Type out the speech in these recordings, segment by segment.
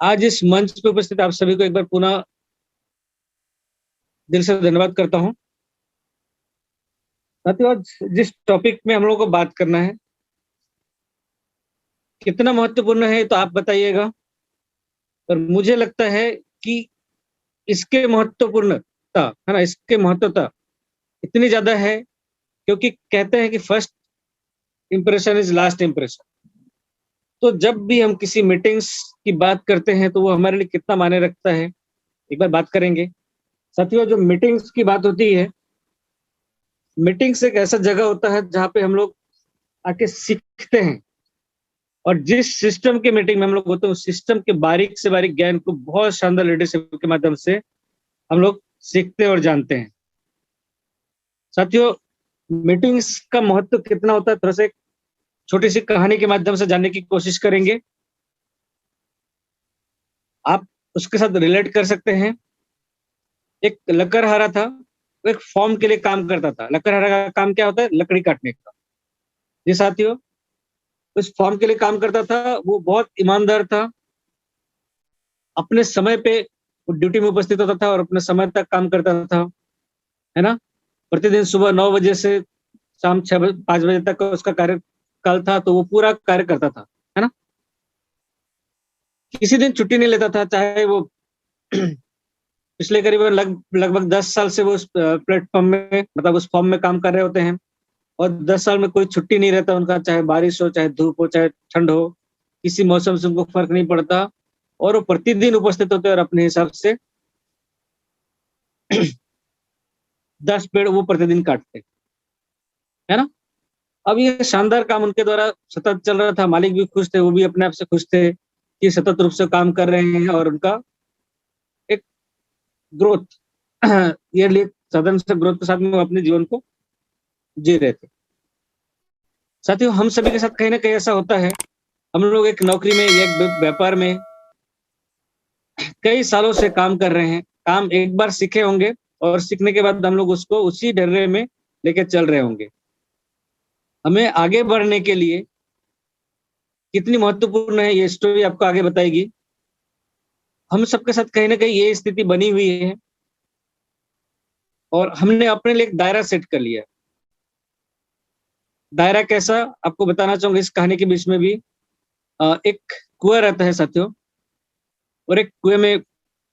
आज इस मंच पे उपस्थित आप सभी को एक बार पुनः दिल से धन्यवाद करता हूँ। साथियों, आज जिस टॉपिक में हम लोगों को बात करना है, कितना महत्वपूर्ण है तो आप बताइएगा। पर मुझे लगता है कि इसके महत्वपूर्णता है ना, इसके महत्वता इतनी ज्यादा है क्योंकि कहते हैं कि first impression is last impression. तो जब भी हम किसी मीटिंग्स की बात करते हैं तो वो हमारे लिए कितना मायने रखता है, एक बार बात करेंगे। साथियों, जो मीटिंग्स की बात होती है, मीटिंग्स एक ऐसा जगह होता है जहाँ पे हम लोग आके सीखते हैं। और जिस सिस्टम के मीटिंग में हम लोग होते हैं, उस सिस्टम के बारीक से बारीक ज्ञान को बहुत शानदार लीडरशिप के माध्यम से हम लोग सीखते हैं और जानते हैं। साथियों, मीटिंग्स का महत्व कितना होता है, थोड़ा सा एक छोटी सी कहानी के माध्यम से जानने की कोशिश करेंगे। आप उसके साथ रिलेट कर सकते हैं। एक लकड़हारा था, वो एक फॉर्म के लिए काम करता था। लकड़हारा का काम क्या होता है? लकड़ी काटने का। जी साथियों, उस फॉर्म के लिए काम करता था। वो बहुत ईमानदार था। अपने समय पे वो ड्यूटी में उपस्थित होता था और अपने समय तक काम करता था, है ना। प्रतिदिन सुबह 9 बजे से शाम 5 बजे तक का उसका कार्यकाल था, तो वो पूरा कार्य करता था, है ना। किसी दिन छुट्टी नहीं लेता था, चाहे वो पिछले करीबन लगभग 10 साल से वो उस प्लेटफॉर्म में, मतलब उस फॉर्म में काम कर रहे होते हैं। और 10 साल में कोई छुट्टी नहीं रहता उनका, चाहे बारिश हो, चाहे धूप हो, चाहे ठंड हो, किसी मौसम से उनको फर्क नहीं पड़ता। और वो प्रतिदिन उपस्थित होते हैं और अपने हिसाब से 10 पेड़ वो प्रतिदिन काटते, है ना। अब ये शानदार काम उनके द्वारा सतत चल रहा था। मालिक भी खुश थे, वो भी अपने आप से खुश थे कि सतत रूप से काम कर रहे हैं और उनका एक ग्रोथ ईयरली सदन से ग्रोथ के साथ में वो अपने जीवन को जी रहे थे। साथियों, हम सभी के साथ कहीं ना कहीं ऐसा होता है। हम लोग एक नौकरी में या एक व्यापार में कई सालों से काम कर रहे हैं। काम एक बार सीखे होंगे और सीखने के बाद हम लोग उसको उसी ढर्रे में लेके चल रहे होंगे। हमें आगे बढ़ने के लिए कितनी महत्वपूर्ण है, ये स्टोरी आपको आगे बताएगी। हम सबके साथ कहीं ना कहीं ये स्थिति बनी हुई है और हमने अपने लिए एक दायरा सेट कर लिया। दायरा कैसा, आपको बताना चाहूंगा इस कहानी के बीच में भी। एक कुआं रहता है साथियों, और एक कुएं में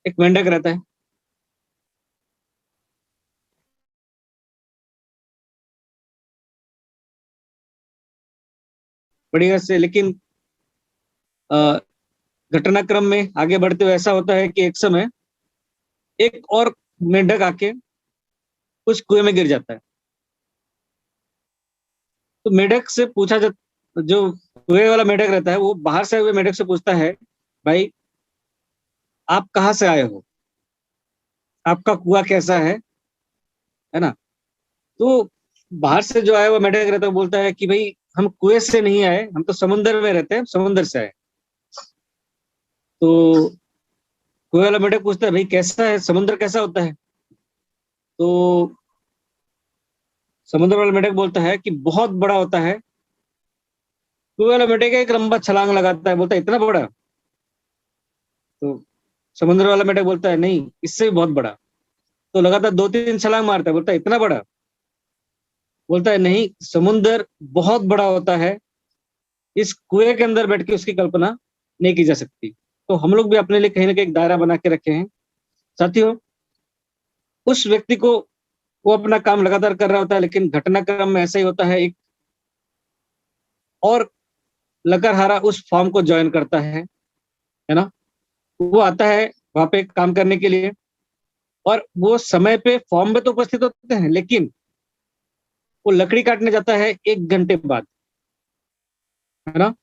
एक मेंढक रहता है। बढ़िया से, लेकिन अ, घटनाक्रम में आगे बढ़ते हुए ऐसा होता है कि एक समय एक और मेंढक आके उस कुएं में गिर जाता है। तो मेंढक से पूछा जाता, जो कुएं वाला मेंढक रहता है, वो बाहर से हुए मेंढक से पूछता है, भाई आप कहाँ से आए हो, आपका कुआं कैसा है ना। तो बाहर से जो आया हुआ मेंढक रहता है वो बोलता है कि भाई हम कुएं से नहीं आए, हम तो समुंदर में रहते हैं, समुंदर से आए। तो कुएं वाला मेंढक पूछता है, भाई कैसा है समुद्र, कैसा होता है। तो समुद्र वाला मेंढक बोलता है कि बहुत बड़ा होता है। कुएं वाला मेंढक एक लंबा छलांग लगाता है, बोलता है इतना बड़ा। तो समुद्र वाला मेंढक बोलता है नहीं, इससे भी बहुत बड़ा। तो लगातार 2-3 छलांग मारता है, बोलता है इतना बड़ा। बोलता है नहीं, समुद्र बहुत बड़ा होता है, इस कुएं के अंदर बैठ के उसकी कल्पना नहीं की जा सकती। तो हम लोग भी अपने लिए कहीं ना कहीं एक दायरा बना के रखे हैं। साथियों, उस व्यक्ति को, वो अपना काम लगातार कर रहा होता है, लेकिन घटनाक्रम में ऐसा ही होता है। एक और लकड़हारा उस फॉर्म को ज्वाइन करता है ना। वो आता है वहां पे काम करने के लिए, और वो समय पे फॉर्म में तो उपस्थित होते हैं, लेकिन वो लकड़ी काटने जाता है 1 घंटे बाद, है ना।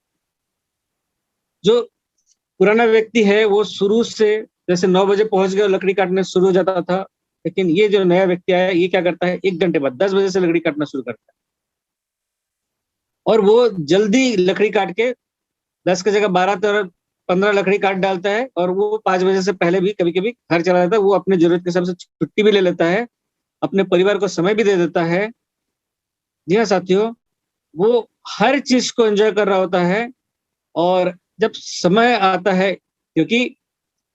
जो पुराना व्यक्ति है वो शुरू से जैसे 9 बजे पहुंच गया, लकड़ी काटने शुरू हो जाता था। लेकिन ये जो नया व्यक्ति आया, ये क्या करता है, 1 घंटे बाद 10 बजे से लकड़ी काटना शुरू करता है। और वो जल्दी लकड़ी काट के 10 की जगह 12 15 लकड़ी काट डालता है। और वो 5 बजे से पहले भी कभी कभी घर चला जाता है। वो अपनी जरूरत के हिसाब से छुट्टी भी ले लेता है, अपने परिवार को समय भी दे देता है। जी हाँ साथियों, वो हर चीज को एंजॉय कर रहा होता है। और जब समय आता है, क्योंकि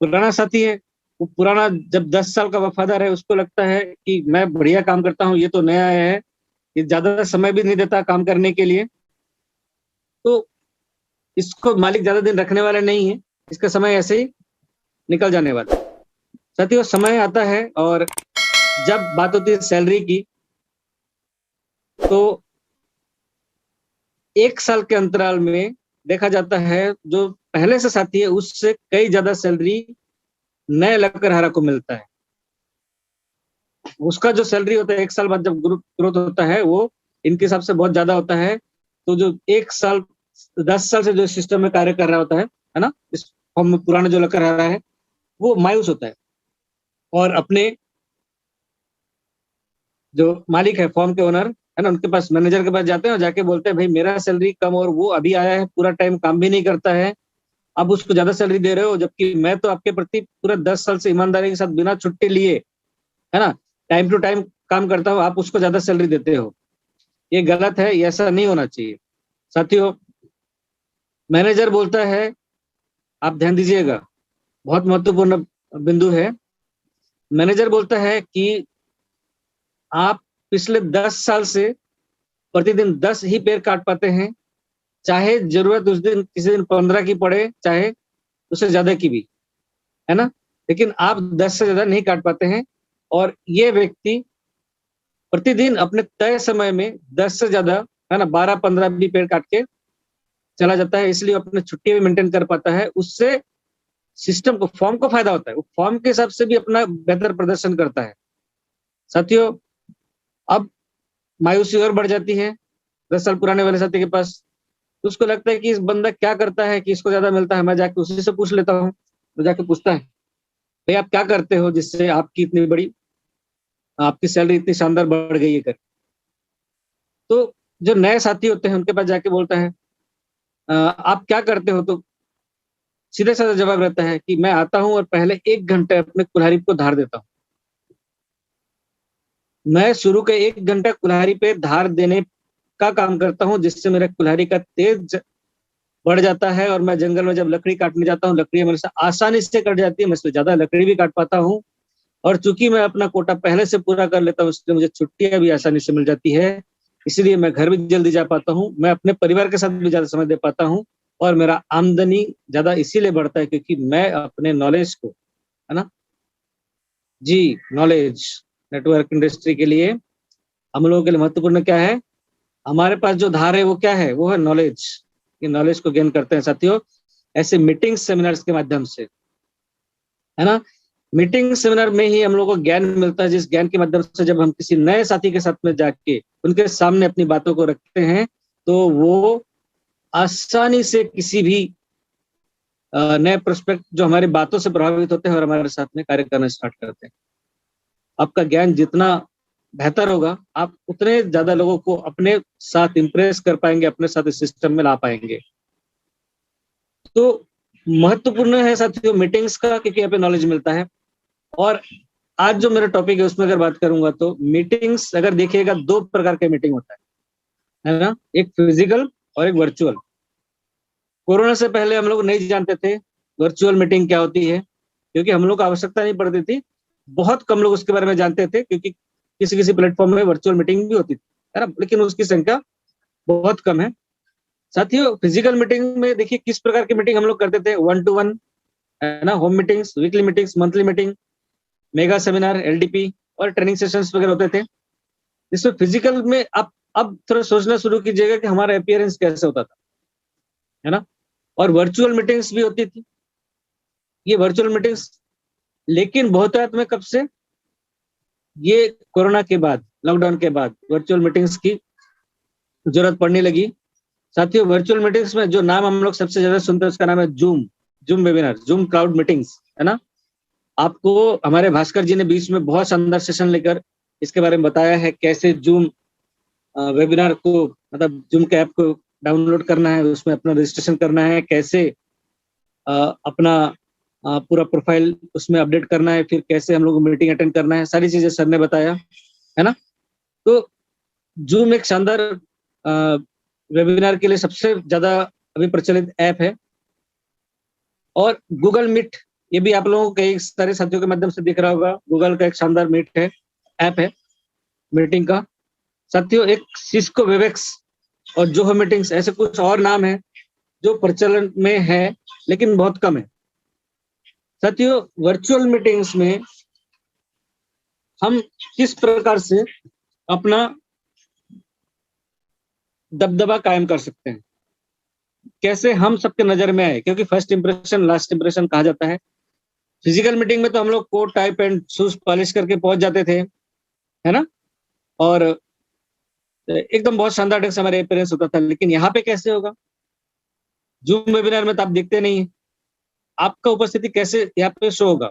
पुराना साथी है, वो पुराना जब 10 साल का वफादार है, उसको लगता है कि मैं बढ़िया काम करता हूँ, ये तो नया आया है, ये ज्यादा समय भी नहीं देता काम करने के लिए, तो इसको मालिक ज्यादा दिन रखने वाला नहीं है, इसका समय ऐसे ही निकल जाने वाला है। साथियों, समय आता है और जब बात होती है सैलरी की, तो 1 साल के अंतराल में देखा जाता है जो पहले से साथी है उससे कई ज्यादा सैलरी नए लकड़हारा को मिलता है। उसका जो सैलरी होता है 1 साल बाद जब ग्रोथ होता है, वो इनके हिसाब से बहुत ज्यादा होता है। तो जो 1 साल 10 साल से जो सिस्टम में कार्य कर रहा होता है ना, इस फॉर्म में पुराना जो लकड़हारा है, वो मायूस होता है और अपने जो मालिक है, फॉर्म के ओनर है ना, उनके पास, मैनेजर के पास जाते हैं और जाके बोलते हैं भाई मेरा सैलरी कम और वो अभी आया है, पूरा टाइम काम भी नहीं करता है, आप उसको ज्यादा सैलरी दे रहे हो, जबकि मैं तो आपके प्रति पूरा 10 साल से ईमानदारी के साथ बिना छुट्टी लिए, है ना, टाइम टू टाइम काम करता हूँ, आप उसको ज्यादा सैलरी देते हो। ये गलत है, ये ऐसा नहीं होना चाहिए। साथियों, मैनेजर बोलता है, आप ध्यान दीजिएगा, बहुत महत्वपूर्ण बिंदु है। मैनेजर बोलता है कि आप पिछले 10 साल से प्रतिदिन 10 ही पेड़ काट पाते हैं, चाहे जरूरत उस दिन किसी दिन 15 की पड़े, चाहे उससे ज्यादा की भी, है ना, लेकिन आप 10 से ज्यादा नहीं काट पाते हैं। और ये व्यक्ति प्रतिदिन अपने तय समय में 10 से ज्यादा, है ना, 12-15 भी पेड़ काट के चला जाता है, इसलिए अपने छुट्टी भी मेंटेन कर पाता है। उससे सिस्टम को, फॉर्म को फायदा होता है, वो फॉर्म के हिसाब से भी अपना बेहतर प्रदर्शन करता है। साथियों, अब मायूसी और बढ़ जाती है 10 साल पुराने वाले साथी के पास। तो उसको लगता है कि इस बंदा क्या करता है कि इसको ज्यादा मिलता है, मैं जाके उसी से पूछ लेता हूँ। तो जाके पूछता है, भाई आप क्या करते हो जिससे आपकी इतनी बड़ी, आपकी सैलरी इतनी शानदार बढ़ गई है कर। तो जो नए साथी होते हैं उनके पास जाके बोलता है, आप क्या करते हो, तो सीधे साधा जवाब रहता है कि मैं आता हूँ और पहले 1 घंटे अपने कुल्हाड़ी को धार देता हूँ। मैं शुरू के 1 घंटा कुल्हाड़ी पे धार देने का काम करता हूँ, जिससे मेरा कुल्हाड़ी का तेज बढ़ जाता है और मैं जंगल में जब लकड़ी काटने जाता हूँ, लकड़ी मेरे से आसानी से कट जाती है, मैं इसमें ज्यादा लकड़ी भी काट पाता हूँ। और चूंकि मैं अपना कोटा पहले से पूरा कर लेता हूँ, इसलिए मुझे छुट्टियां भी आसानी से मिल जाती है, इसलिए मैं घर भी जल्दी जा पाता हूँ, मैं अपने परिवार के साथ भी ज्यादा समय दे पाता हूँ। और मेरा आमदनी ज्यादा इसीलिए बढ़ता है क्योंकि मैं अपने नॉलेज को, है ना, जी, नॉलेज, नेटवर्क इंडस्ट्री के लिए हम लोगों के लिए महत्वपूर्ण क्या है, हमारे पास जो धार है वो क्या है, वो है नॉलेज। ये नॉलेज को गेन करते हैं साथियों ऐसे मीटिंग सेमिनार्स के माध्यम से, है ना। मीटिंग सेमिनार में ही हम लोग को ज्ञान मिलता है, जिस ज्ञान के माध्यम से जब हम किसी नए साथी के साथ में जाके उनके सामने अपनी बातों को रखते हैं, तो वो आसानी से किसी भी नए प्रोस्पेक्ट जो हमारी बातों से प्रभावित होते हैं और हमारे साथ में कार्य करना स्टार्ट करते हैं। आपका ज्ञान जितना बेहतर होगा, आप उतने ज्यादा लोगों को अपने साथ इंप्रेस कर पाएंगे, अपने साथ इस सिस्टम में ला पाएंगे। तो महत्वपूर्ण है साथियों मीटिंग्स का, क्योंकि यहाँ पे नॉलेज मिलता है। और आज जो मेरा टॉपिक है उसमें अगर बात करूंगा तो मीटिंग्स अगर देखिएगा, 2 प्रकार के मीटिंग होता है ना, एक फिजिकल और एक वर्चुअल। कोरोना से पहले हम लोग नहीं जानते थे वर्चुअल मीटिंग क्या होती है, क्योंकि हम लोग को आवश्यकता नहीं पड़ती थी, बहुत कम लोग उसके बारे में जानते थे, क्योंकि किसी किसी प्लेटफॉर्म में वर्चुअल मीटिंग भी होती थी, है ना, लेकिन उसकी संख्या बहुत कम है। साथियों, फिजिकल मीटिंग में देखिए किस प्रकार की मीटिंग हम लोग करते थे, 1-to-1, है ना, home meetings, weekly meetings, monthly meeting, mega seminar, LDP और ट्रेनिंग सेशंस वगैरह होते थे। इसमें फिजिकल में आप अब थोड़ा सोचना शुरू कीजिएगा कि हमारा अपीयरेंस कैसे होता था, है ना। और वर्चुअल मीटिंग्स भी होती थी, ये वर्चुअल मीटिंग्स लेकिन बहुतायत में कब से, ये कोरोना के बाद, लॉकडाउन के बाद वर्चुअल मीटिंग्स की जरूरत पड़ने लगी। साथियों, वर्चुअल मीटिंग्स में जो नाम हम लोग सबसे ज्यादा सुनते हैं उसका नाम है zoom, zoom webinar, zoom cloud meetings, है ना। आपको हमारे भास्कर जी ने बीच में बहुत शानदार सेशन लेकर इसके बारे में बताया है, कैसे जूम वेबिनार को, मतलब जूम के ऐप को डाउनलोड करना है, उसमें अपना रजिस्ट्रेशन करना है, कैसे अपना पूरा प्रोफाइल उसमें अपडेट करना है, फिर कैसे हम लोग को मीटिंग अटेंड करना है, सारी चीजें सर ने बताया। है ना। तो जूम एक शानदार वेबिनार के लिए सबसे ज्यादा अभी प्रचलित ऐप है। और गूगल मीट, ये भी आप लोगों को कई सारे साथियों के माध्यम से दिख रहा होगा। गूगल का एक शानदार मीट है, ऐप है मीटिंग का। साथियों, एक सिस्को वेबएक्स और जोहो मीटिंग्स, ऐसे कुछ और नाम है जो प्रचलन में है लेकिन बहुत कम है। साथियों, वर्चुअल मीटिंग्स में हम किस प्रकार से अपना दबदबा कायम कर सकते हैं, कैसे हम सबके नजर में आए, क्योंकि फर्स्ट इंप्रेशन लास्ट इंप्रेशन कहा जाता है। फिजिकल मीटिंग में तो हम लोग coat tie pant shoes polish करके पहुंच जाते थे, है ना, और एकदम बहुत शानदार ढंग से हमारे अपियरेंस होता था। लेकिन यहाँ पे कैसे होगा? जूम वेबिनार में तो आप दिखते नहीं है। आपका उपस्थिति कैसे यहाँ पे शो होगा?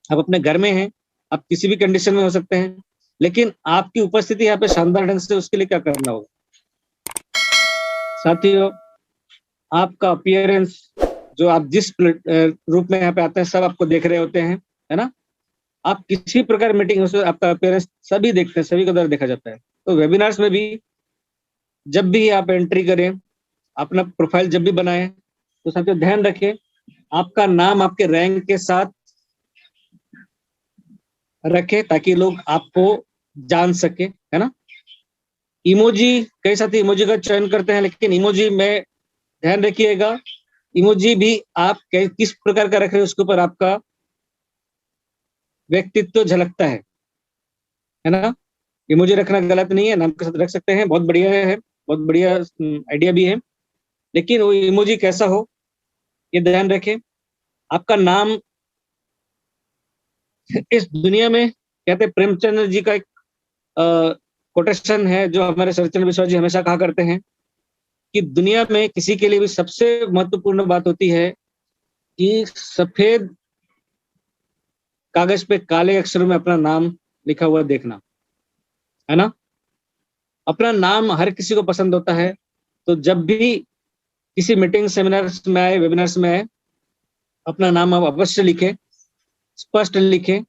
आप अपने घर में हैं, आप किसी भी कंडीशन में हो सकते हैं, लेकिन आपकी उपस्थिति यहाँ पे शानदार ढंग से, उसके लिए क्या करना होगा? साथियों, आपका अपीयरेंस, जो आप जिस रूप में यहाँ पे आते हैं सब आपको देख रहे होते हैं, है ना। आप किसी प्रकार मीटिंग हो, आपका अपीयरेंस सभी देखते हैं, सभी को द्वारा देखा जाता है। तो वेबिनार्स में भी जब भी आप एंट्री करें, अपना प्रोफाइल जब भी बनाएं, तो साथियों ध्यान रखें आपका नाम आपके रैंक के साथ रखें ताकि लोग आपको जान सके, है ना। इमोजी, कई साथी इमोजी का चयन करते हैं, लेकिन इमोजी में ध्यान रखिएगा, इमोजी भी आप किस प्रकार का रख रहे हैं उसके ऊपर आपका व्यक्तित्व झलकता है ना। इमोजी रखना गलत नहीं है, नाम के साथ रख सकते हैं, बहुत बढ़िया है, बहुत बढ़िया आइडिया भी है। लेकिन वो इमोजी कैसा हो ये ध्यान रखें। आपका नाम, इस दुनिया में कहते हैं, प्रेमचंद्र जी का एक कोटेशन है जो हमारे शरदचंद्र विश्वास जी हमेशा कहा करते हैं कि दुनिया में किसी के लिए भी सबसे महत्वपूर्ण बात होती है कि सफेद कागज पे काले अक्षरों में अपना नाम लिखा हुआ देखना, है ना। अपना नाम हर किसी को पसंद होता है, तो जब भी किसी मीटिंग सेमिनार्स में आए, वेबिनार्स में आए, अपना नाम आप अवश्य लिखें, स्पष्ट लिखें,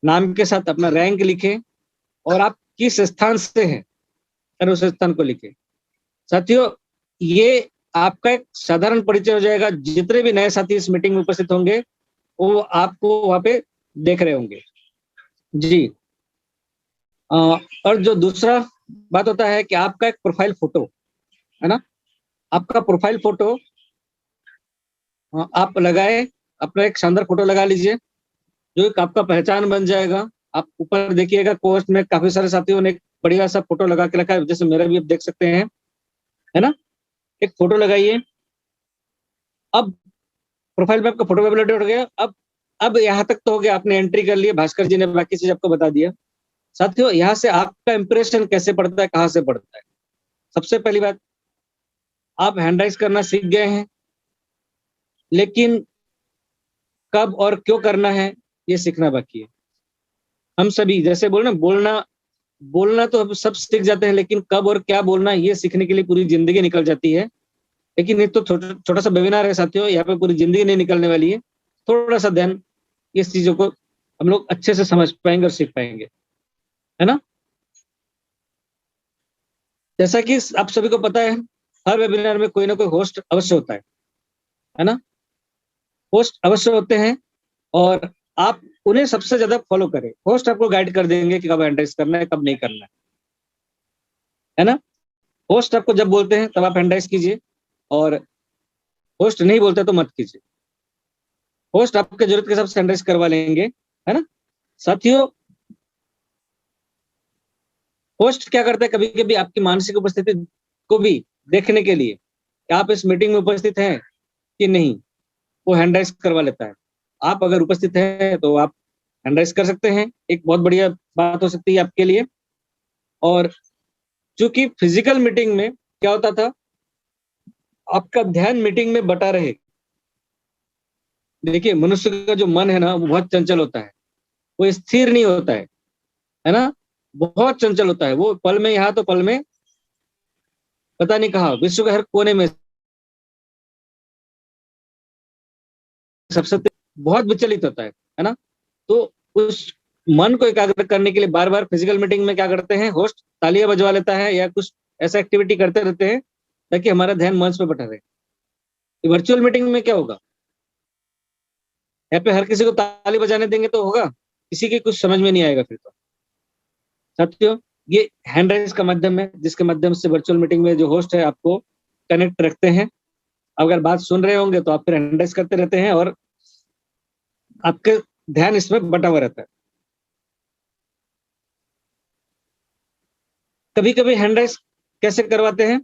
नाम के साथ अपना रैंक लिखें और आप किस स्थान से हैं उस स्थान को लिखें। साथियों, ये आपका एक साधारण परिचय हो जाएगा। जितने भी नए साथी इस मीटिंग में उपस्थित होंगे वो आपको वहां पे देख रहे होंगे जी। और जो दूसरा बात होता है कि आपका एक प्रोफाइल फोटो, है ना, आपका प्रोफाइल फोटो आप लगाए, अपना एक शानदार फोटो लगा लीजिए जो एक आपका पहचान बन जाएगा। आप ऊपर देखिएगा, पोस्ट में काफी सारे साथियों ने एक बढ़िया सा फोटो लगा के रखा है, जैसे मेरा भी आप देख सकते हैं, है ना। एक फोटो लगाइए। अब प्रोफाइल पे आपका फोटो अपलोड हो गया। अब यहाँ तक तो हो गया, आपने एंट्री कर लिया, भास्कर जी ने बाकी चीज आपको बता दिया। साथियों, यहाँ से आपका इंप्रेशन कैसे पड़ता है, कहाँ से पड़ता है? सबसे पहली बात, आप हैंड राइज करना सीख गए हैं, लेकिन कब और क्यों करना है ये सीखना बाकी है। हम सभी जैसे बोलना बोलना बोलना तो हम सब सीख जाते हैं, लेकिन कब और क्या बोलना ये सीखने के लिए पूरी जिंदगी निकल जाती है। लेकिन ये तो छोटा सा वेबिनार है साथियों, यहाँ पे पूरी जिंदगी नहीं निकलने वाली है। थोड़ा सा ध्यान, इस चीजों को हम लोग अच्छे से समझ पाएंगे और सीख पाएंगे, है ना। जैसा कि आप सभी को पता है, हर वेबिनार में कोई ना कोई होस्ट अवश्य होता है ना। होस्ट अवश्य होते हैं और आप उन्हें सबसे ज्यादा फॉलो करें। होस्ट आपको गाइड कर देंगे कि कब हैंड राइज करना है, कब नहीं करना है ना। होस्ट आपको जब बोलते हैं तब आप हैंड राइज कीजिए, और होस्ट नहीं बोलते तो मत कीजिए। होस्ट आपके जरूरत के हिसाब से हैंड राइज करवा लेंगे, है ना। साथियों, होस्ट क्या करता है, कभी कभी आपकी मानसिक उपस्थिति को भी देखने के लिए कि आप इस मीटिंग में उपस्थित हैं कि नहीं, वो हैंड राइज करवा लेता है। आप अगर उपस्थित हैं तो आप हैंड राइज कर सकते हैं, एक बहुत बढ़िया बात हो सकती है आपके लिए। और चूंकि फिजिकल मीटिंग में क्या होता था, आपका ध्यान मीटिंग में बटा रहे। देखिए, मनुष्य का जो मन है ना, वो बहुत चंचल होता है, वो स्थिर नहीं होता है ना, बहुत चंचल होता है। वो पल में यहाँ तो पल में पता नहीं कहा, विश्व के हर कोने में सबसे बहुत विचलित होता है ना। तो उस मन को एकाग्र करने के लिए बार बार फिजिकल मीटिंग में क्या करते हैं, होस्ट तालियां बजवा लेता है या कुछ ऐसा एक्टिविटी करते रहते हैं ताकि हमारा ध्यान मंच पे बटा रहे। वर्चुअल मीटिंग में क्या होगा, यहाँ पे हर किसी को ताली बजाने देंगे तो होगा, किसी की कुछ समझ में नहीं आएगा फिर तो। साथियों, ये हैंड राइज का माध्यम है जिसके माध्यम से वर्चुअल मीटिंग में जो होस्ट है आपको कनेक्ट रखते हैं। अगर बात सुन रहे होंगे तो आप फिर हैंड राइज करते रहते हैं और आपके ध्यान इसमें बटा हुआ रहता है। कभी कभी हैंड राइज कैसे करवाते हैं,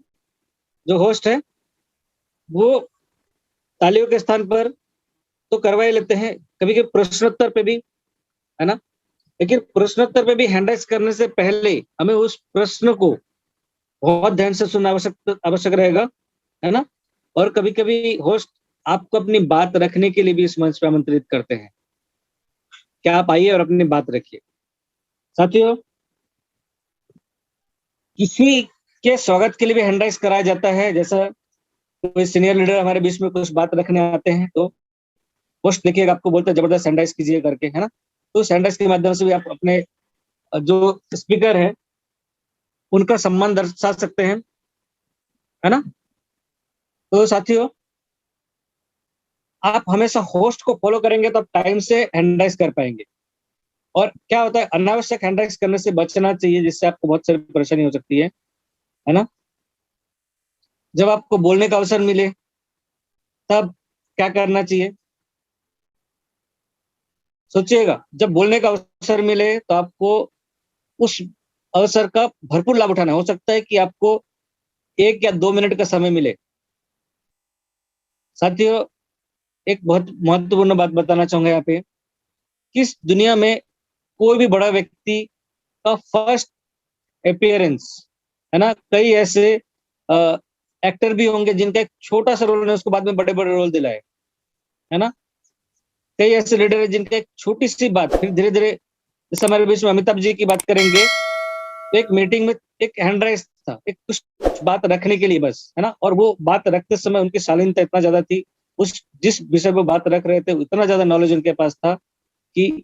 जो होस्ट है वो तालियों के स्थान पर तो करवा ही लेते हैं, कभी कभी प्रश्नोत्तर पे भी, है ना। लेकिन प्रश्नोत्तर पे भी हैंड राइज करने से पहले हमें उस प्रश्न को बहुत ध्यान से सुनना आवश्यक आवश्यक रहेगा, है ना। और कभी कभी होस्ट आपको अपनी बात रखने के लिए भी इस मंच पे आमंत्रित करते हैं, क्या आप आइए और अपनी बात रखिए। साथियों, किसी के स्वागत के लिए भी हैंड राइज कराया जाता है, जैसा कोई सीनियर लीडर हमारे बीच में कुछ बात रखने आते हैं तो होस्ट देखिएगा आपको बोलते हैं जबरदस्त हैंड राइज कीजिए करके, है ना। तो हैंड राइज के माध्यम से भी आप अपने जो स्पीकर है उनका सम्मान दर्शा सकते हैं, है ना। तो साथियों, आप हमेशा होस्ट को फॉलो करेंगे तो आप टाइम से हैंड राइज कर पाएंगे। और क्या होता है, अनावश्यक हैंड राइज करने से बचना चाहिए, जिससे आपको बहुत सारी परेशानी हो सकती है ना। जब आपको बोलने का अवसर मिले तब क्या करना चाहिए, सोचिएगा। जब बोलने का अवसर मिले तो आपको उस अवसर का भरपूर लाभ उठाना है। हो सकता है कि आपको 1 या 2 मिनट का समय मिले। साथियों, एक बहुत महत्वपूर्ण बात बताना चाहूंगा यहाँ पे, किस दुनिया में कोई भी बड़ा व्यक्ति का फर्स्ट अपीयरेंस, है ना, कई ऐसे एक्टर भी होंगे जिनका एक छोटा सा रोल ने उसको बाद में बड़े बड़े रोल दिलाए, है ना। कई ऐसे लीडर है जिनका एक छोटी सी बात फिर धीरे धीरे, जैसे हमारे बीच में अमिताभ जी की बात करेंगे, तो एक मीटिंग में एक हैंड राइज था, एक कुछ बात रखने के लिए बस, है ना। और वो बात रखते समय उनकी शालीनता इतना ज्यादा थी, उस जिस विषय पर बात रख रहे थे उतना ज्यादा नॉलेज उनके पास था कि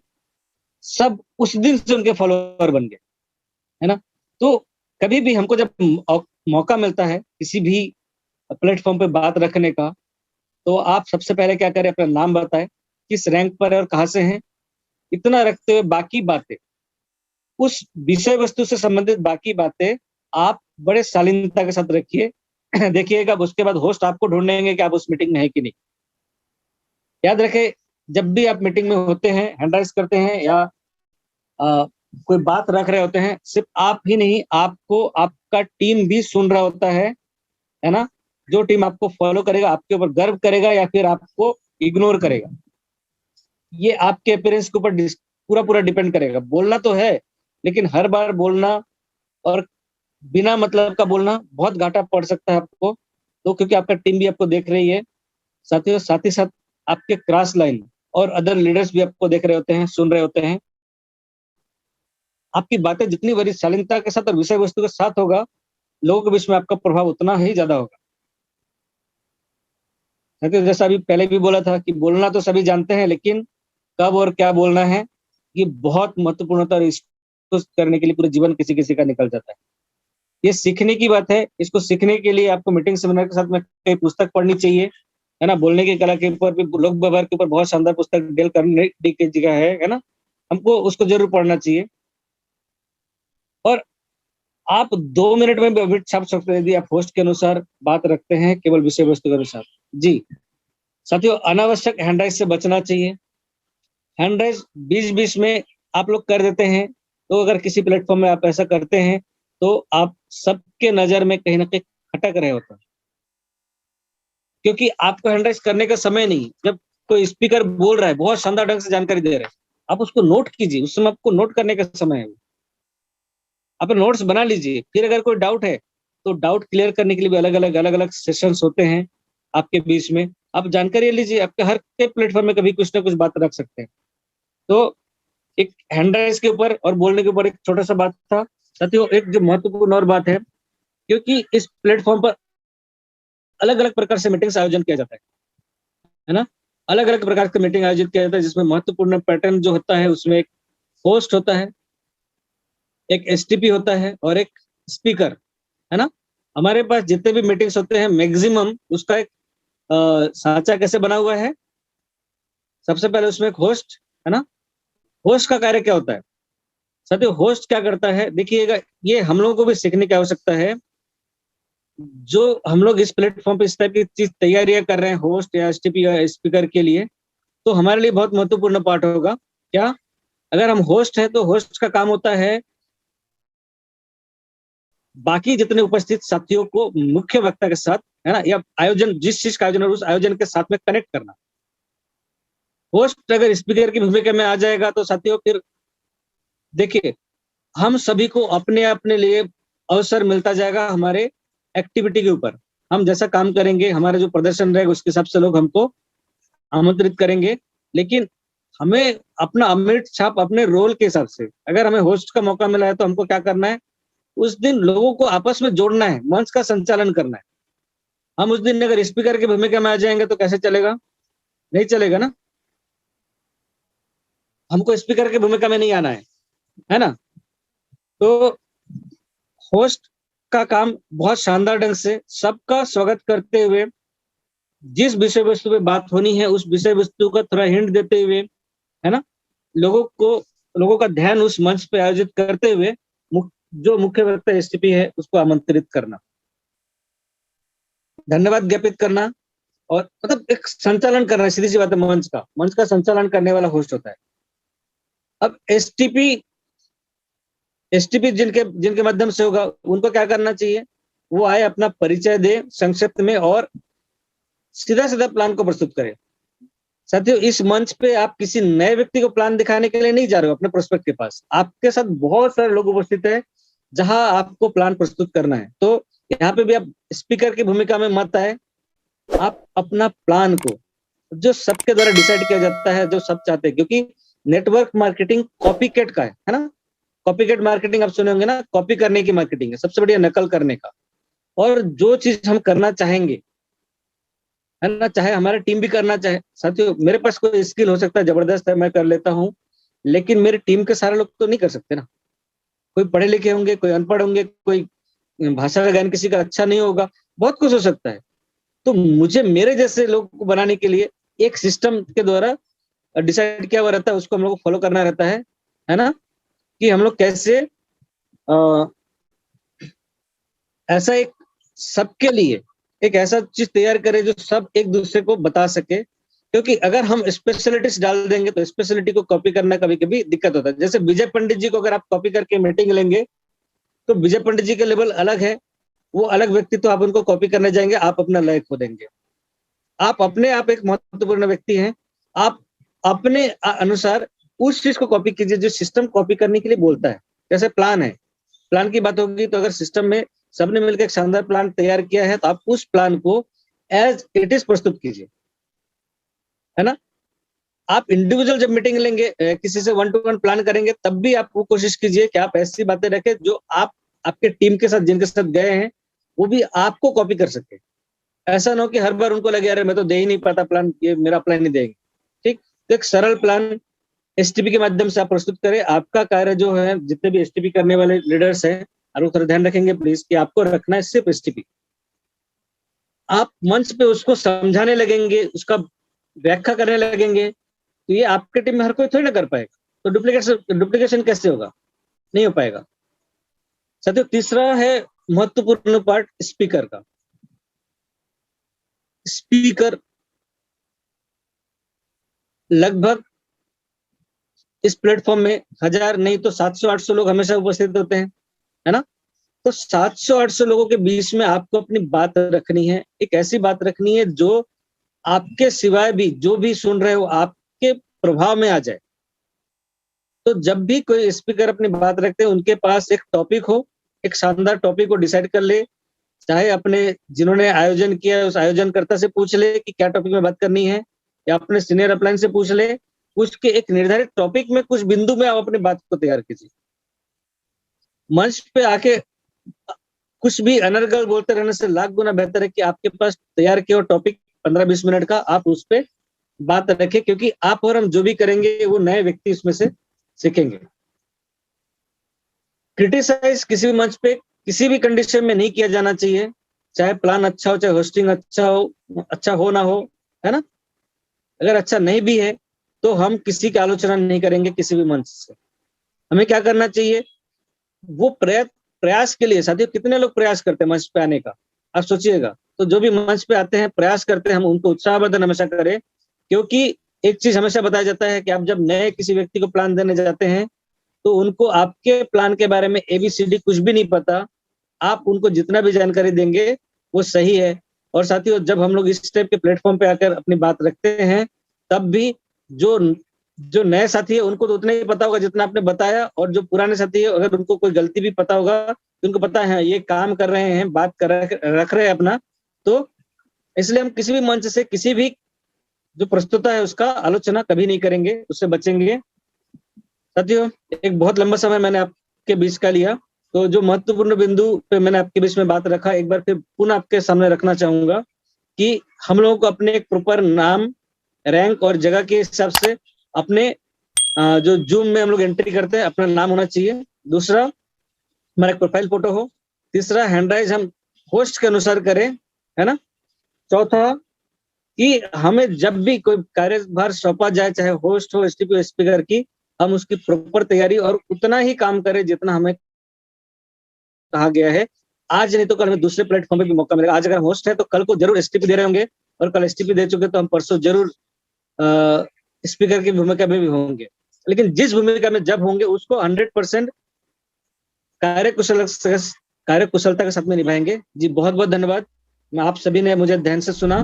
सब उस दिन से उनके फॉलोअर बन गए, है ना। तो कभी भी हमको जब मौका मिलता है किसी भी प्लेटफॉर्म पे बात रखने का, तो आप सबसे पहले क्या करें, अपना नाम बताएं, किस रैंक पर है और कहाँ से हैं। इतना रखते हुए बाकी बातें, उस विषय वस्तु से संबंधित बाकी बातें आप बड़े शालीनता के साथ रखिए। देखिएगा उसके बाद होस्ट आपको ढूंढेंगे कि आप उस मीटिंग में है कि नहीं। याद रखें, जब भी आप मीटिंग में होते हैं, हैंड राइज करते हैं या कोई बात रख रहे होते हैं, सिर्फ आप ही नहीं, आपको आपका टीम भी सुन रहा होता है ना। जो टीम आपको फॉलो करेगा, आपके ऊपर गर्व करेगा या फिर आपको इग्नोर करेगा, ये आपके अपीयरेंस के ऊपर पूरा पूरा डिपेंड करेगा। बोलना तो है, लेकिन हर बार बोलना और बिना मतलब का बोलना बहुत घाटा पड़ सकता है आपको, तो क्योंकि आपका टीम भी आपको देख रही है। साथियों, साथ ही साथ आपके क्रॉस लाइन और अदर लीडर्स भी आपको देख रहे होते हैं, सुन रहे होते हैं। आपकी बातें जितनी बड़ी शालीनता के साथ और विषय वस्तु के साथ होगा, लोगों के बीच में आपका प्रभाव उतना ही ज्यादा होगा। साथियों, जैसा अभी पहले भी बोला था कि बोलना तो सभी जानते हैं, लेकिन कब और क्या बोलना है ये बहुत महत्वपूर्ण होता है, और इसको करने के लिए पूरा जीवन किसी किसी का निकल जाता है। ये सीखने की बात है। इसको सीखने के लिए आपको मीटिंग सेमिनार के साथ में कई पुस्तक पढ़नी चाहिए, है ना। बोलने की कला के ऊपर भी, लोक व्यवहार के ऊपर बहुत शानदार पुस्तक डेल कार्नेगी की जगह है ना। हमको उसको जरूर पढ़ना चाहिए। और आप 2 मिनट में भी अभिट छाप सकते हैं यदि आप होस्ट के अनुसार बात रखते हैं, केवल विषय वस्तु के अनुसार। जी साथियों, अनावश्यक हैंडराइज से बचना चाहिए। हैंडराइज बीच बीच में आप लोग कर देते हैं, तो अगर किसी प्लेटफॉर्म में आप ऐसा करते हैं तो आप सबके नजर में कहीं ना कहीं खटक रहे होते हैं, क्योंकि आपको हैंडराइज करने का समय नहीं। जब कोई स्पीकर बोल रहा है, बहुत शानदार ढंग से जानकारी दे रहा है, आप उसको नोट कीजिए, उस समय आपको नोट करने का समय है। आप नोट्स बना लीजिए, फिर अगर कोई डाउट है तो डाउट क्लियर करने के लिए भी अलग अलग सेशंस होते हैं आपके बीच में। आप जानकारी लीजिए, आपके हर के प्लेटफॉर्म में कभी कुछ ना कुछ बात रख सकते हैं। तो एक हैंड राइज के ऊपर और बोलने के ऊपर एक छोटा सा बात था। साथियों, एक जो महत्वपूर्ण और बात है, क्योंकि इस प्लेटफॉर्म पर अलग अलग प्रकार से मीटिंग्स आयोजन किया जाता है ना। अलग अलग प्रकार की मीटिंग आयोजित किया जाता है, जिसमें महत्वपूर्ण पैटर्न जो होता है उसमें एक होस्ट होता है, एक एसटीपी होता है और एक स्पीकर, है ना। हमारे पास जितने भी मीटिंग्स होते हैं मैक्सिमम उसका एक सांचा कैसे बना हुआ है। सबसे पहले उसमें एक होस्ट, है ना। होस्ट का कार्य क्या होता है साथियों? होस्ट क्या करता है देखिएगा, ये हम लोगों को भी सीखने की आवश्यकता है। जो हम लोग इस प्लेटफॉर्म पे इस टाइप की चीज तैयारियां कर रहे हैं होस्ट या एसटीपी या स्पीकर के लिए, तो हमारे लिए बहुत महत्वपूर्ण पार्ट होगा। क्या? अगर हम होस्ट हैं तो होस्ट का काम होता है बाकी जितने उपस्थित साथियों को मुख्य वक्ता के साथ, है ना, या आयोजन जिस चीज का आयोजन है उस आयोजन के साथ में कनेक्ट करना। होस्ट अगर स्पीकर की भूमिका में आ जाएगा तो साथियों फिर देखिए हम सभी को अपने अपने लिए अवसर मिलता जाएगा हमारे एक्टिविटी के ऊपर। हम जैसा काम करेंगे हमारा जो प्रदर्शन रहेगा उसके हिसाब से लोग हमको आमंत्रित करेंगे, लेकिन हमें अपना अमृत छाप अपने रोल के हिसाब से, अगर हमें होस्ट का मौका मिला है तो हमको क्या करना है, उस दिन लोगों को आपस में जोड़ना है, मंच का संचालन करना है। हम उस दिन अगर स्पीकर की भूमिका में आ जाएंगे तो कैसे चलेगा? नहीं चलेगा ना। हमको स्पीकर की भूमिका में नहीं आना है ना। तो होस्ट का काम बहुत शानदार ढंग से सबका स्वागत करते हुए जिस विषय वस्तु पे बात होनी है उस विषय वस्तु का थोड़ा हिंट देते हुए, है ना, लोगों का ध्यान उस मंच पे आयोजित करते हुए जो मुख्य वक्ता एसटीपी है उसको आमंत्रित करना, धन्यवाद ज्ञापित करना और मतलब एक संचालन करना। सीधी सी बात है, मंच का संचालन करने वाला होस्ट होता है। अब एसटीपी जिनके जिनके माध्यम से होगा उनको क्या करना चाहिए, वो आए अपना परिचय दे संक्षिप्त में और सीधा सीधा प्लान को प्रस्तुत करें। साथियों इस मंच पे आप किसी नए व्यक्ति को प्लान दिखाने के लिए नहीं जा रहे हो अपने प्रोस्पेक्ट के पास, आपके साथ बहुत सारे लोग उपस्थित है जहां आपको प्लान प्रस्तुत करना है। तो यहाँ पे भी आप स्पीकर की भूमिका में मत आए, आप अपना प्लान को जो सबके द्वारा डिसाइड किया जाता है, जो सब चाहते हैं, क्योंकि नेटवर्क मार्केटिंग कॉपीकैट का है ना। कॉपीकैट मार्केटिंग आप सुने होंगे ना, कॉपी करने की मार्केटिंग है, सबसे बढ़िया नकल करने का। और जो चीज हम करना चाहेंगे, है ना, चाहे हमारा टीम भी करना चाहे, साथियों मेरे पास कोई स्किल हो सकता है जबरदस्त है मैं कर लेता हूँ, लेकिन मेरे टीम के सारे लोग तो नहीं कर सकते ना। कोई पढ़े लिखे होंगे, कोई अनपढ़ होंगे, कोई भाषा का ज्ञान किसी का अच्छा नहीं होगा, बहुत कुछ हो सकता है। तो मुझे मेरे जैसे लोग को बनाने के लिए एक सिस्टम के द्वारा डिसाइड किया हुआ रहता है, उसको हम लोग को फॉलो करना रहता है ना, कि हम लोग कैसे ऐसा एक सबके लिए एक ऐसा चीज तैयार करें जो सब एक दूसरे को बता सके। क्योंकि अगर हम स्पेशलिटीज डाल देंगे तो स्पेशलिटी को कॉपी करना कभी कभी दिक्कत होता है। जैसे विजय पंडित जी को अगर आप कॉपी करके मीटिंग लेंगे तो विजय पंडित जी के लेवल अलग है, वो अलग व्यक्ति, तो आप उनको कॉपी करने जाएंगे आप अपना लय खो देंगे। आप अपने आप एक महत्वपूर्ण व्यक्ति हैं, आप अपने अनुसार उस चीज को कॉपी कीजिए जो सिस्टम कॉपी करने के लिए बोलता है। जैसे प्लान है, प्लान की बात होगी तो अगर सिस्टम में सबने मिलकर एक शानदार प्लान तैयार किया है तो आप उस प्लान को एज इट इज प्रस्तुत कीजिए, है ना। आप इंडिविजुअल जब मीटिंग लेंगे किसी से वन टू वन प्लान करेंगे तब भी आप वो कोशिश कीजिए कि आप ऐसी बातें रखें जो आप आपके टीम के साथ जिनके साथ गए हैं वो भी आपको कॉपी कर सके। ऐसा ना हो कि हर बार उनको लगे अरे मैं तो दे ही नहीं पाता प्लान, ये मेरा प्लान नहीं देंगे। ठीक, तो एक सरल प्लान एसटीपी के माध्यम से आप प्रस्तुत करें। आपका कार्य जो है, जितने भी एसटीपी करने वाले लीडर्स हैं, और थोड़ा ध्यान रखेंगे प्लीज कि आपको रखना है सिर्फ एसटीपी। आप मंच पे उसको समझाने लगेंगे, उसका व्याख्या करने लगेंगे, तो ये आपके टीम में हर कोई थोड़ी ना कर पाएगा। तो डुप्लीकेशन कैसे होगा? नहीं हो पाएगा। साथियों तीसरा है महत्वपूर्ण पार्ट स्पीकर का। स्पीकर लगभग इस प्लेटफॉर्म में 1000 नहीं तो 700-800 लोग हमेशा उपस्थित होते हैं, है ना। तो 700-800 लोगों के बीच में आपको अपनी बात रखनी है, एक ऐसी बात रखनी है जो आपके सिवाय भी जो भी सुन रहे हो आपके प्रभाव में आ जाए। तो जब भी कोई स्पीकर अपनी बात रखते हैं उनके पास एक टॉपिक हो, एक शानदार टॉपिक को डिसाइड कर ले, चाहे अपने जिन्होंने आयोजन किया उस आयोजनकर्ता से पूछ ले कि क्या टॉपिक में बात करनी है, या अपने सीनियर अपलाइन से पूछ ले, पूछ के एक निर्धारित टॉपिक में कुछ बिंदु में आप अपनी बात को तैयार कीजिए। मंच पे आके कुछ भी अनर्गल बोलते रहने से लाख गुना बेहतर है कि आपके पास तैयार किया टॉपिक 15-20 मिनट का, आप उस पर बात रखें, क्योंकि आप और हम जो भी करेंगे वो नए व्यक्ति उसमें से सीखेंगे। क्रिटिसाइज किसी भी मंच पे किसी भी कंडीशन में नहीं किया जाना चाहिए, चाहे प्लान अच्छा हो, चाहे होस्टिंग अच्छा हो ना हो, है ना? अगर अच्छा नहीं भी है तो हम किसी की आलोचना नहीं करेंगे किसी भी मंच से। हमें क्या करना चाहिए, वो प्रयास के लिए, साथियों कितने लोग प्रयास करते हैं मंच पे आने का, आप सोचिएगा। तो जो भी मंच पे आते हैं, प्रयास करते हैं, हम उनको उत्साहवर्धन हमेशा करें, क्योंकि एक चीज हमेशा बताया जाता है कि आप जब नए किसी व्यक्ति को प्लान देने जाते हैं तो उनको आपके प्लान के बारे में एबीसीडी कुछ भी नहीं पता, आप उनको जितना भी जानकारी देंगे वो सही है। और साथियों जब हम लोग इस टाइप के प्लेटफॉर्म पे आकर अपनी बात रखते हैं, तब भी जो जो नए साथी है उनको तो उतना ही पता होगा जितना आपने बताया, और जो पुराने साथी है अगर उनको कोई गलती भी पता होगा तो उनको पता है ये काम कर रहे हैं, बात कर रख रहे हैं अपना। तो इसलिए हम किसी भी मंच से किसी भी जो प्रस्तुता है उसका आलोचना कभी नहीं करेंगे, उससे बचेंगे। साथियों एक बहुत लंबा समय मैंने आपके बीच का लिया, तो जो महत्वपूर्ण बिंदु पे मैंने आपके बीच में बात रखा, एक बार फिर पुनः आपके सामने रखना चाहूंगा कि हम लोगों को अपने एक प्रॉपर नाम, रैंक और जगह के हिसाब से अपने जो जूम में हम लोग एंट्री करते हैं अपना नाम होना चाहिए। दूसरा, हमारा एक प्रोफाइल फोटो हो। तीसरा, हैंडराइज हम होस्ट के अनुसार करें, है ना? चौथा, कि हमें जब भी कोई कार्यभार सौंपा जाए, चाहे होस्ट हो, एसटीपी, स्पीकर की, हम उसकी प्रॉपर तैयारी और उतना ही काम करें जितना हमें कहा गया है। आज नहीं तो कल हमें दूसरे प्लेटफॉर्म पे भी मौका मिलेगा। आज अगर हम होस्ट है तो कल को जरूर एसटीपी दे रहे होंगे, और कल एसटीपी दे चुके तो हम परसों जरूर स्पीकर की भूमिका में भी होंगे। लेकिन जिस भूमिका में जब होंगे उसको 100% कार्यकुशल कार्यकुशलता के साथ में निभाएंगे। जी बहुत बहुत धन्यवाद। मैं आप सभी ने मुझे ध्यान से सुना।